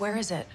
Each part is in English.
Where is it?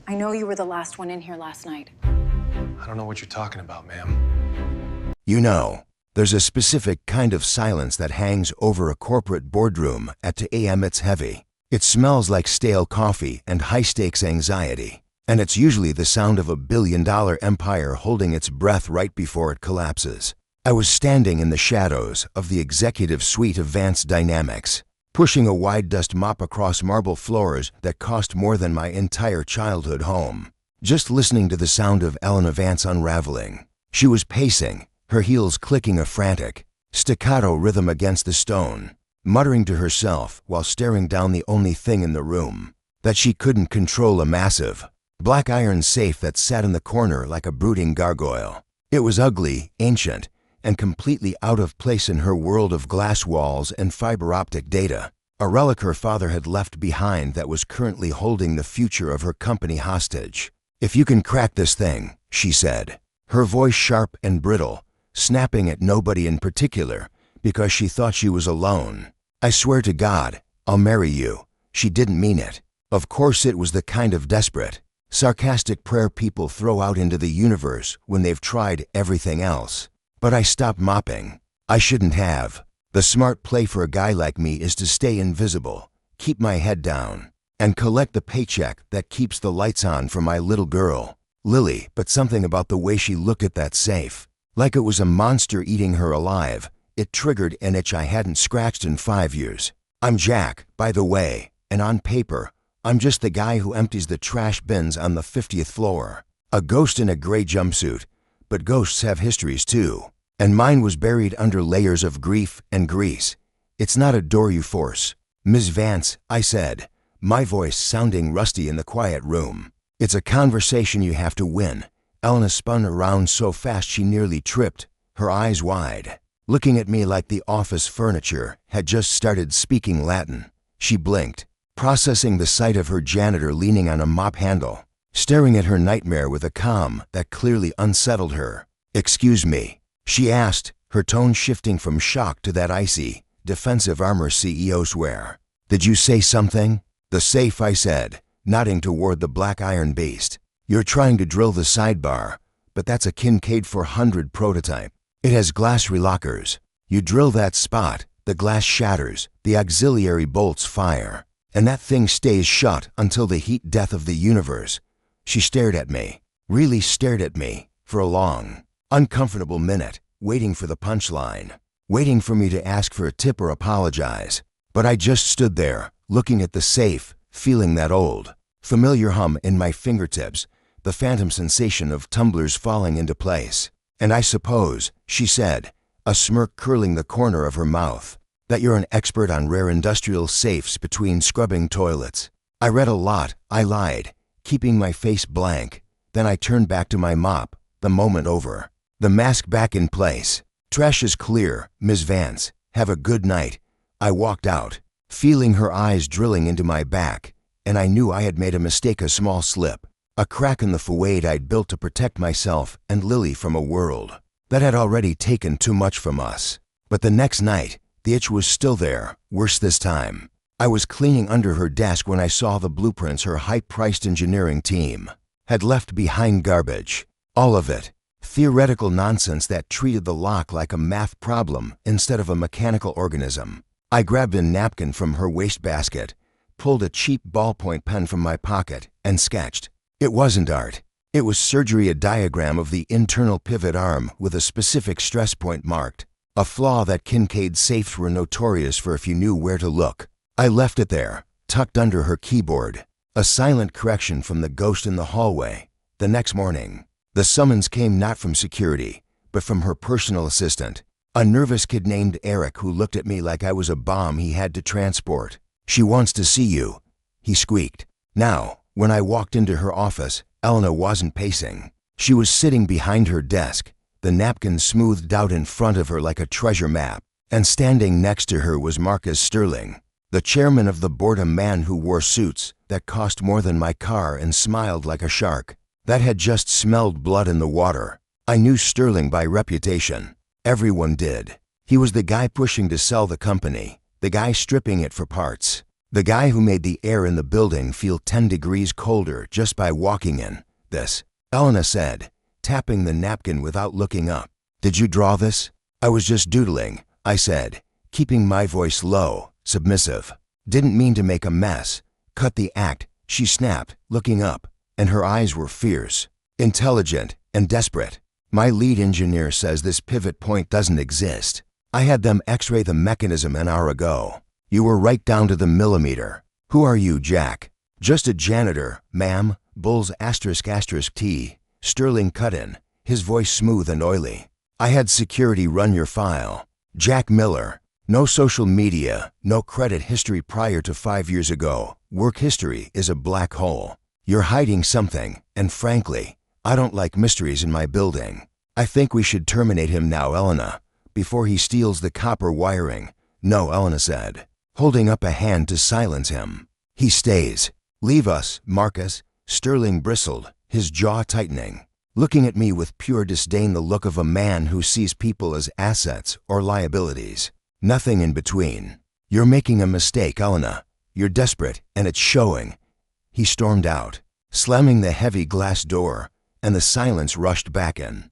I know you were the last one in here last night. I don't know what you're talking about, ma'am. You know, there's a specific kind of silence that hangs over a corporate boardroom at 2 a.m. It's heavy. It smells like stale coffee and high-stakes anxiety. And it's usually the sound of a billion-dollar empire holding its breath right before it collapses. I was standing in the shadows of the executive suite of Vance Dynamics, pushing a wide dust mop across marble floors that cost more than my entire childhood home. Just listening to the sound of Elena Vance unraveling. She was pacing, her heels clicking a frantic, staccato rhythm against the stone, muttering to herself while staring down the only thing in the room, that she couldn't control a massive, black iron safe that sat in the corner like a brooding gargoyle. It was ugly, ancient, and completely out of place in her world of glass walls and fiber optic data, a relic her father had left behind that was currently holding the future of her company hostage. "If you can crack this thing," she said, her voice sharp and brittle, snapping at nobody in particular because she thought she was alone. "I swear to God, I'll marry you." She didn't mean it. Of course it was the kind of desperate, sarcastic prayer people throw out into the universe when they've tried everything else. But I stopped mopping. I shouldn't have. The smart play for a guy like me is to stay invisible, keep my head down, and collect the paycheck that keeps the lights on for my little girl, Lily. But something about the way she looked at that safe, like it was a monster eating her alive, it triggered an itch I hadn't scratched in 5 years. I'm Jack, by the way, and on paper, I'm just the guy who empties the trash bins on the 50th floor. A ghost in a gray jumpsuit, but ghosts have histories too. And mine was buried under layers of grief and grease. "It's not a door you force, Ms. Vance," I said, my voice sounding rusty in the quiet room. "It's a conversation you have to win." Elena spun around so fast she nearly tripped, her eyes wide, looking at me like the office furniture had just started speaking Latin. She blinked, processing the sight of her janitor leaning on a mop handle, staring at her nightmare with a calm that clearly unsettled her. "Excuse me," she asked, her tone shifting from shock to that icy, defensive armor CEOs wear. "Did you say something?" "The safe," I said, nodding toward the black iron beast. "You're trying to drill the sidebar, but that's a Kincaid 400 prototype. It has glass relockers. You drill that spot, the glass shatters, the auxiliary bolts fire, and that thing stays shut until the heat death of the universe." She stared at me, really stared at me, for a long, uncomfortable minute, waiting for the punchline, waiting for me to ask for a tip or apologize. But I just stood there, looking at the safe, feeling that old, familiar hum in my fingertips, the phantom sensation of tumblers falling into place. "And I suppose," she said, a smirk curling the corner of her mouth, "that you're an expert on rare industrial safes between scrubbing toilets." "I read a lot," I lied, keeping my face blank. Then I turned back to my mop, the moment over, the mask back in place. "Trash is clear, Ms. Vance. Have a good night." I walked out, feeling her eyes drilling into my back, and I knew I had made a mistake, a small slip, a crack in the facade I'd built to protect myself and Lily from a world that had already taken too much from us. But the next night, the itch was still there, worse this time. I was cleaning under her desk when I saw the blueprints her high-priced engineering team had left behind. Garbage. All of it. Theoretical nonsense that treated the lock like a math problem instead of a mechanical organism. I grabbed a napkin from her wastebasket, pulled a cheap ballpoint pen from my pocket, and sketched. It wasn't art. It was surgery, a diagram of the internal pivot arm with a specific stress point marked, a flaw that Kincaid safes were notorious for if you knew where to look. I left it there, tucked under her keyboard, a silent correction from the ghost in the hallway. The next morning, the summons came not from security, but from her personal assistant, a nervous kid named Eric who looked at me like I was a bomb he had to transport. "She wants to see you," he squeaked. Now, when I walked into her office, Elena wasn't pacing. She was sitting behind her desk, the napkin smoothed out in front of her like a treasure map, and standing next to her was Marcus Sterling, the chairman of the board, a man who wore suits that cost more than my car and smiled like a shark that had just smelled blood in the water. I knew Sterling by reputation. Everyone did. He was the guy pushing to sell the company, the guy stripping it for parts, The guy who made the air in the building feel 10 degrees colder just by walking in this, Elena said, tapping the napkin without looking up. Did you draw this? I was just doodling, I said, keeping my voice low, submissive. Didn't mean to make a mess. Cut the act, she snapped, looking up, and her eyes were fierce, intelligent, and desperate. My lead engineer says this pivot point doesn't exist. I had them x-ray the mechanism an hour ago. You were right down to the millimeter. Who are you, Jack? Just a janitor, ma'am. Bulls **T. Sterling cut in, his voice smooth and oily. I had security run your file. Jack Miller. No social media, no credit history prior to 5 years ago. Work history is a black hole. You're hiding something, and frankly, I don't like mysteries in my building. I think we should terminate him now, Elena, before he steals the copper wiring. No, Elena said, holding up a hand to silence him. He stays. Leave us, Marcus. Sterling bristled, his jaw tightening, looking at me with pure disdain, the look of a man who sees people as assets or liabilities. Nothing in between. You're making a mistake, Elena. You're desperate, and it's showing. He stormed out, slamming the heavy glass door, and the silence rushed back in.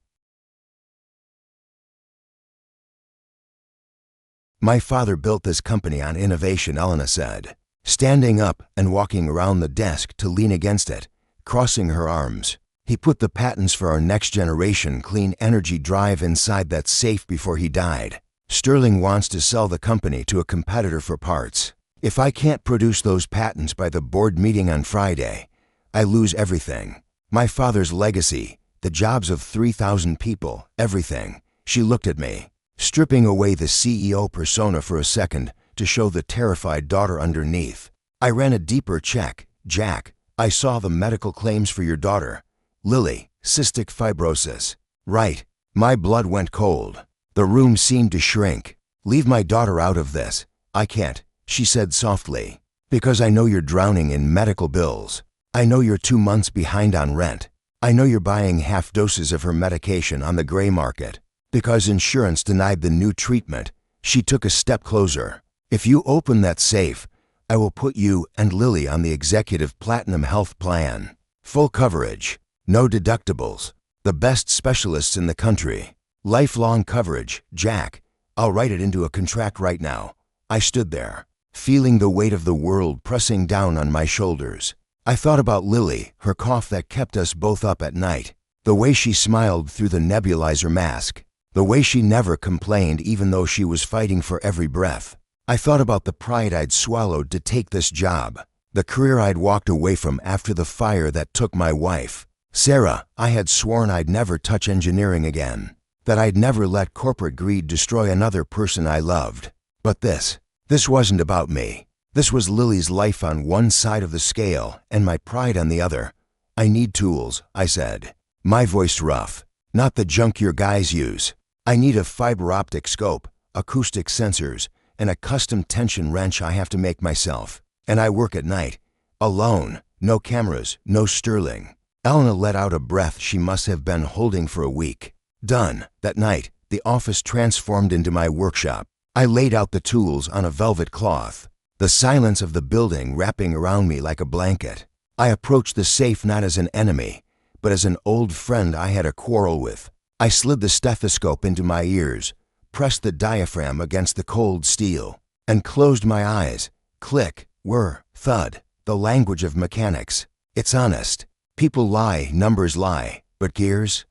My father built this company on innovation, Elena said, standing up and walking around the desk to lean against it, crossing her arms. He put the patents for our next generation clean energy drive inside that safe before he died. Sterling wants to sell the company to a competitor for parts. If I can't produce those patents by the board meeting on Friday, I lose everything. My father's legacy, the jobs of 3,000 people, everything. She looked at me, stripping away the CEO persona for a second to show the terrified daughter underneath. I ran a deeper check. Jack, I saw the medical claims for your daughter. Lily, cystic fibrosis. Right. My blood went cold. The room seemed to shrink. Leave my daughter out of this. I can't, she said softly, because I know you're drowning in medical bills. I know you're 2 months behind on rent. I know you're buying half doses of her medication on the gray market. Because insurance denied the new treatment, she took a step closer. If you open that safe, I will put you and Lily on the Executive Platinum Health Plan. Full coverage, no deductibles, the best specialists in the country. Lifelong coverage, Jack. I'll write it into a contract right now. I stood there, feeling the weight of the world pressing down on my shoulders. I thought about Lily, her cough that kept us both up at night, the way she smiled through the nebulizer mask, the way she never complained even though she was fighting for every breath. I thought about the pride I'd swallowed to take this job, the career I'd walked away from after the fire that took my wife. Sarah, I had sworn I'd never touch engineering again, that I'd never let corporate greed destroy another person I loved. But this wasn't about me. This was Lily's life on one side of the scale and my pride on the other. I need tools, I said, my voice rough. Not the junk your guys use. I need a fiber optic scope, acoustic sensors, and a custom tension wrench I have to make myself. And I work at night, alone, no cameras, no Sterling. Elena let out a breath she must have been holding for a week. Done. That night, the office transformed into my workshop. I laid out the tools on a velvet cloth, the silence of the building wrapping around me like a blanket. I approached the safe not as an enemy, but as an old friend I had a quarrel with. I slid the stethoscope into my ears, pressed the diaphragm against the cold steel, and closed my eyes. Click, whir, thud, the language of mechanics. It's honest. People lie, numbers lie, but gears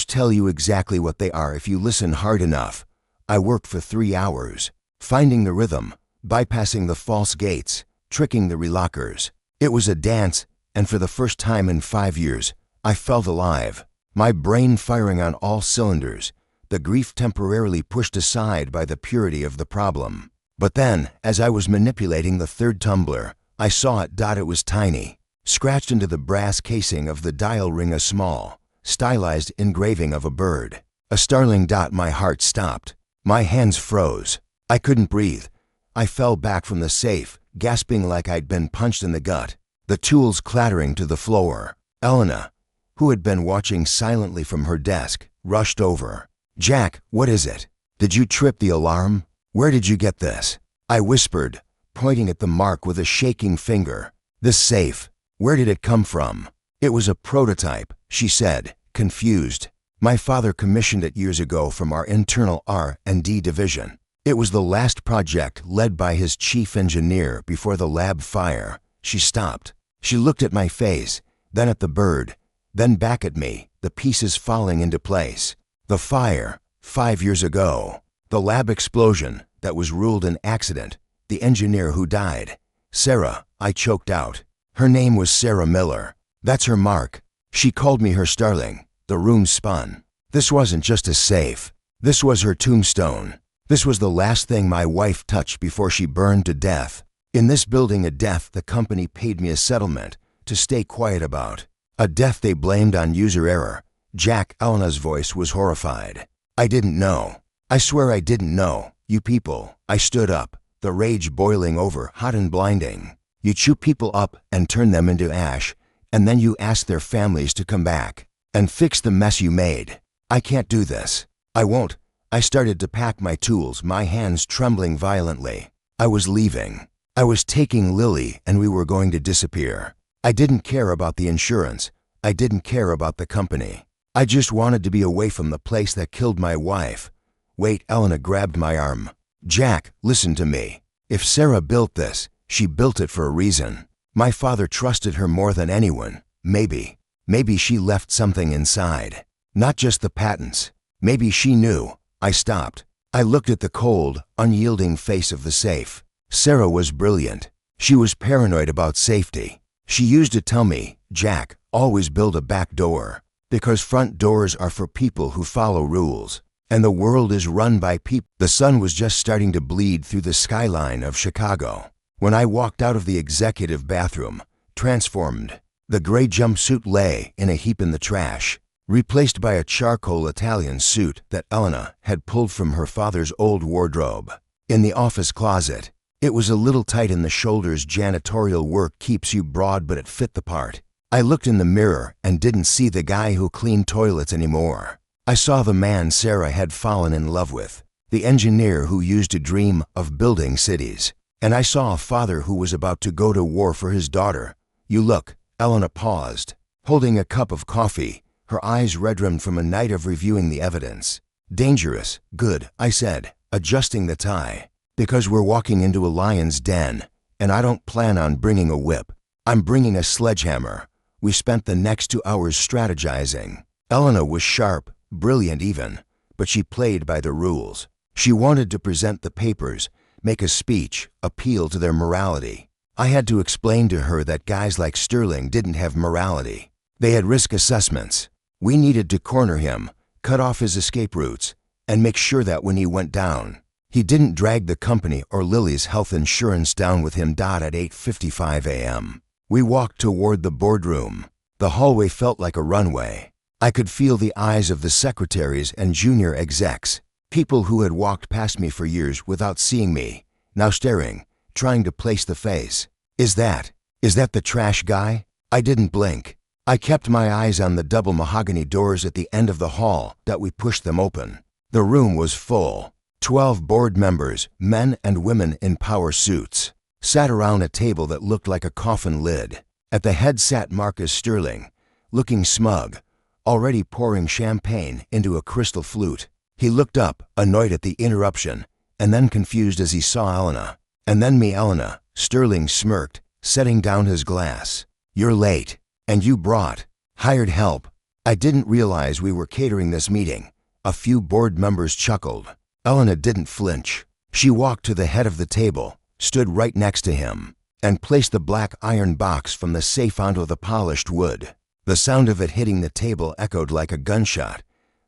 tell you exactly what they are if you listen hard enough. I worked for 3 hours, finding the rhythm, bypassing the false gates, tricking the relockers. It was a dance, and for the first time in 5 years, I felt alive, my brain firing on all cylinders, the grief temporarily pushed aside by the purity of the problem. But then, as I was manipulating the third tumbler, I saw it. It was tiny, scratched into the brass casing of the dial ring, a small, stylized engraving of a bird. A starling. My heart stopped. My hands froze. I couldn't breathe. I fell back from the safe, gasping like I'd been punched in the gut, the tools clattering to the floor. Elena, who had been watching silently from her desk, rushed over. Jack, what is it? Did you trip the alarm? Where did you get this? I whispered, pointing at the mark with a shaking finger. "This safe, where did it come from?" "It was a prototype," she said, confused. "My father commissioned it years ago from our internal R&D division. It was the last project led by his chief engineer before the lab fire." She stopped. She looked at my face, then at the bird, then back at me, the pieces falling into place. The fire, 5 years ago. The lab explosion that was ruled an accident. The engineer who died. Sarah, I choked out. Her name was Sarah Miller. That's her mark. She called me her starling. The room spun. This wasn't just a safe. This was her tombstone. This was the last thing my wife touched before she burned to death. In this building, a death the company paid me a settlement to stay quiet about. A death they blamed on user error. Jack, Elena's voice was horrified. "I didn't know. I swear I didn't know. You people." I stood up, the rage boiling over, hot and blinding. "You chew people up and turn them into ash, and then you ask their families to come back and fix the mess you made. I can't do this. I won't." I started to pack my tools, my hands trembling violently. I was leaving. I was taking Lily, and we were going to disappear. I didn't care about the insurance. I didn't care about the company. I just wanted to be away from the place that killed my wife. "Wait," Elena grabbed my arm. "Jack, listen to me. If Sarah built this, she built it for a reason. My father trusted her more than anyone. Maybe she left something inside. Not just the patents. Maybe she knew." I stopped. I looked at the cold, unyielding face of the safe. Sarah was brilliant. She was paranoid about safety. She used to tell me, "Jack, always build a back door. Because front doors are for people who follow rules. And the world is run by people." The sun was just starting to bleed through the skyline of Chicago when I walked out of the executive bathroom, transformed. The gray jumpsuit lay in a heap in the trash, replaced by a charcoal Italian suit that Elena had pulled from her father's old wardrobe. In the office closet, it was a little tight in the shoulders. Janitorial work keeps you broad, but it fit the part. I looked in the mirror and didn't see the guy who cleaned toilets anymore. I saw the man Sarah had fallen in love with, the engineer who used to dream of building cities. And I saw a father who was about to go to war for his daughter. "You look," Elena paused, holding a cup of coffee, her eyes red-rimmed from a night of reviewing the evidence. "Dangerous, good," I said, adjusting the tie. "Because we're walking into a lion's den, and I don't plan on bringing a whip. I'm bringing a sledgehammer." We spent the next 2 hours strategizing. Elena was sharp, brilliant even, but she played by the rules. She wanted to present the papers, make a speech, appeal to their morality. I had to explain to her that guys like Sterling didn't have morality. They had risk assessments. We needed to corner him, cut off his escape routes, and make sure that when he went down, he didn't drag the company or Lily's health insurance down with him. At 8:55 a.m., we walked toward the boardroom. The hallway felt like a runway. I could feel the eyes of the secretaries and junior execs, people who had walked past me for years without seeing me, now staring, trying to place the face. Is that the trash guy?" I didn't blink. I kept my eyes on the double mahogany doors at the end of the hall that we pushed them open. The room was full. 12 board members, men and women in power suits, sat around a table that looked like a coffin lid. At the head sat Marcus Sterling, looking smug, already pouring champagne into a crystal flute. He looked up, annoyed at the interruption, and then confused as he saw Elena. And then me. "Elena," Sterling smirked, setting down his glass. "You're late. And you brought hired help." I didn't realize we were catering this meeting. A few board members chuckled. Elena didn't flinch. She walked to the head of the table, stood right next to him, and placed the black iron box from the safe onto the polished wood. The sound of it hitting the table echoed like a gunshot.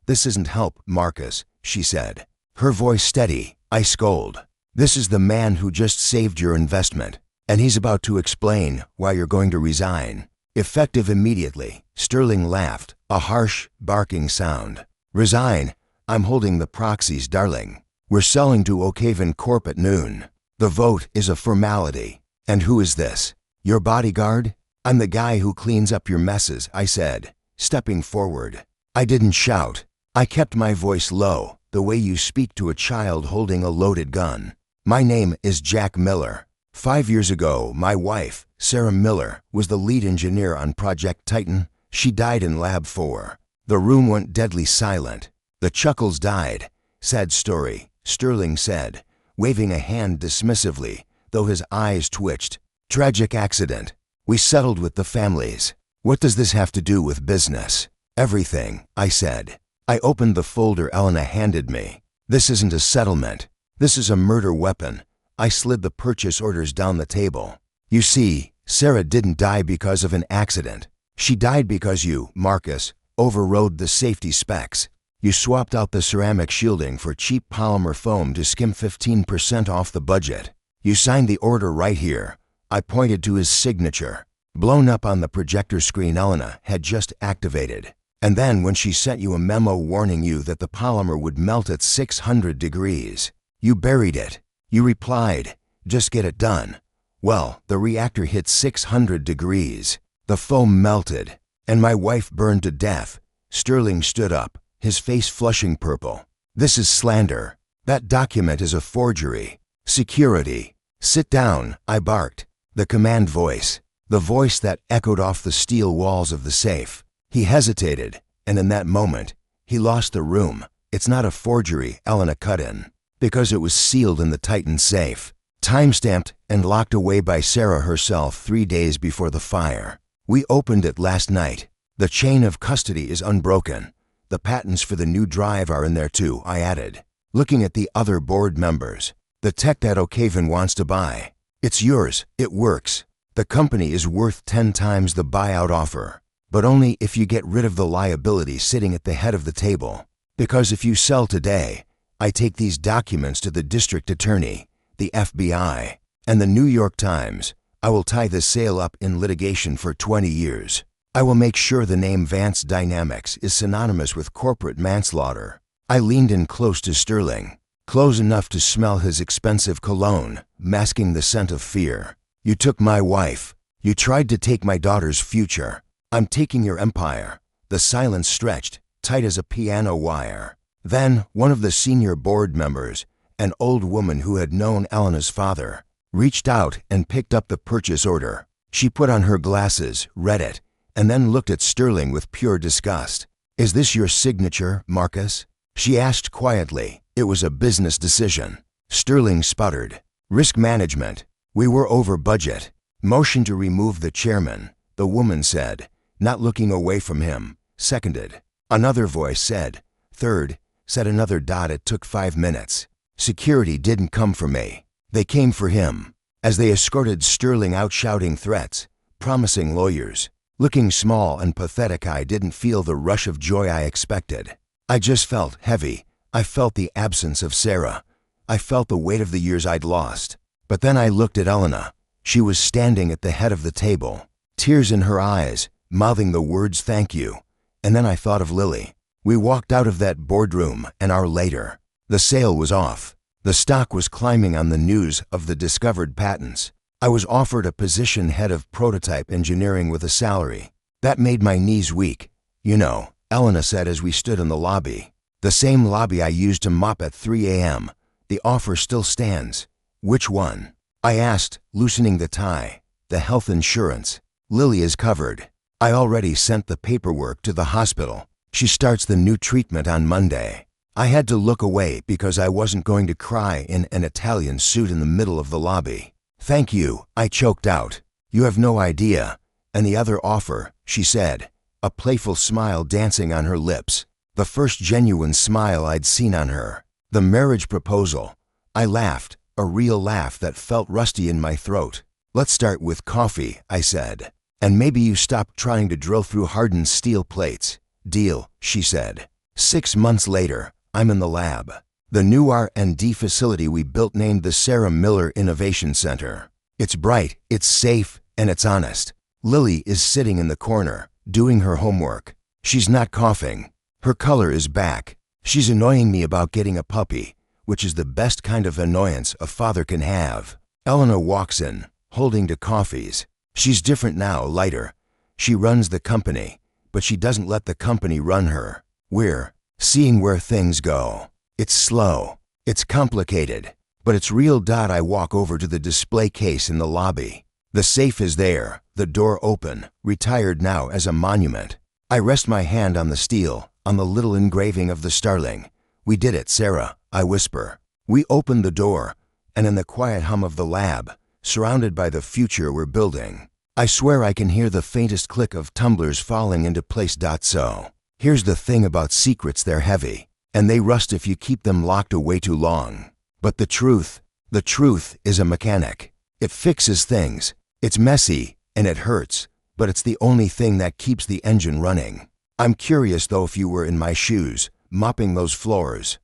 "This isn't help, Marcus," she said, her voice steady. I scolded. "This is the man who just saved your investment, and he's about to explain why you're going to resign." Effective immediately, Sterling laughed, a harsh, barking sound. "Resign? I'm holding the proxies, darling. We're selling to Oakhaven Corp at noon. The vote is a formality." "And who is this? Your bodyguard?" "I'm the guy who cleans up your messes," I said, stepping forward. I didn't shout. I kept my voice low, the way you speak to a child holding a loaded gun. "My name is Jack Miller. 5 years ago, my wife, Sarah Miller, was the lead engineer on Project Titan. She died in Lab 4. The room went deadly silent. The chuckles died. Sad story, Sterling said, waving a hand dismissively, though his eyes twitched. Tragic accident. We settled with the families. What does this have to do with business? Everything, I said. I opened the folder Elena handed me. This isn't a settlement. This is a murder weapon. I slid the purchase orders down the table. You see, Sarah didn't die because of an accident. She died because you, Marcus, overrode the safety specs. You swapped out the ceramic shielding for cheap polymer foam to skim 15% off the budget. You signed the order right here. I pointed to his signature. Blown up on the projector screen Elena had just activated. And then when she sent you a memo warning you that the polymer would melt at 600 degrees, you buried it. You replied, just get it done. Well, the reactor hit 600 degrees. The foam melted, and my wife burned to death. Sterling stood up, his face flushing purple. This is slander. That document is a forgery. Security. Sit down, I barked. The command voice. The voice that echoed off the steel walls of the safe. He hesitated, and in that moment, he lost the room. It's not a forgery, Elena cut in, because it was sealed in the Titan safe, time-stamped and locked away by Sarah herself 3 days before the fire. We opened it last night. The chain of custody is unbroken. The patents for the new drive are in there too, I added, looking at the other board members. The tech that O'Cavan wants to buy. It's yours. It works. The company is worth 10 times the buyout offer, but only if you get rid of the liability sitting at the head of the table. Because if you sell today, I take these documents to the district attorney, the FBI, and the New York Times. I will tie the sale up in litigation for 20 years. I will make sure the name Vance Dynamics is synonymous with corporate manslaughter. I leaned in close to Sterling, close enough to smell his expensive cologne, masking the scent of fear. You took my wife. You tried to take my daughter's future. I'm taking your empire. The silence stretched, tight as a piano wire. Then, one of the senior board members, an old woman who had known Elena's father, reached out and picked up the purchase order. She put on her glasses, read it, and then looked at Sterling with pure disgust. Is this your signature, Marcus? She asked quietly. It was a business decision. Sterling sputtered. Risk management. We were over budget. Motion to remove the chairman, the woman said, not looking away from him. Seconded. Another voice said. Third, said another. It took 5 minutes. Security didn't come for me. They came for him. As they escorted Sterling out shouting threats, promising lawyers. Looking small and pathetic, I didn't feel the rush of joy I expected. I just felt heavy. I felt the absence of Sarah. I felt the weight of the years I'd lost. But then I looked at Elena. She was standing at the head of the table, tears in her eyes, mouthing the words thank you. And then I thought of Lily. We walked out of that boardroom an hour later. The sale was off. The stock was climbing on the news of the discovered patents. I was offered a position head of prototype engineering with a salary. That made my knees weak. You know, Elena said as we stood in the lobby. The same lobby I used to mop at 3 a.m. The offer still stands. Which one? I asked, loosening the tie. The health insurance. Lily is covered. I already sent the paperwork to the hospital. She starts the new treatment on Monday. I had to look away because I wasn't going to cry in an Italian suit in the middle of the lobby. Thank you, I choked out. You have no idea. And the other offer, she said, a playful smile dancing on her lips. The first genuine smile I'd seen on her. The marriage proposal. I laughed, a real laugh that felt rusty in my throat. Let's start with coffee, I said. And maybe you stop trying to drill through hardened steel plates. Deal, she said. 6 months later, I'm in the lab. The new R&D facility we built named the Sarah Miller Innovation Center. It's bright, it's safe, and it's honest. Lily is sitting in the corner, doing her homework. She's not coughing. Her color is back. She's annoying me about getting a puppy, which is the best kind of annoyance a father can have. Elena walks in, holding to coffees. She's different now, lighter. She runs the company, but she doesn't let the company run her. We're seeing where things go. It's slow. It's complicated. But it's real. I walk over to the display case in the lobby. The safe is there, the door open, retired now as a monument. I rest my hand on the steel, on the little engraving of the starling. "We did it, Sarah," I whisper. We open the door, and in the quiet hum of the lab, surrounded by the future we're building, I swear I can hear the faintest click of tumblers falling into place. So, here's the thing about secrets: they're heavy, and they rust if you keep them locked away too long. But the truth is a mechanic. It fixes things. It's messy, and it hurts, but it's the only thing that keeps the engine running. I'm curious though, if you were in my shoes, mopping those floors,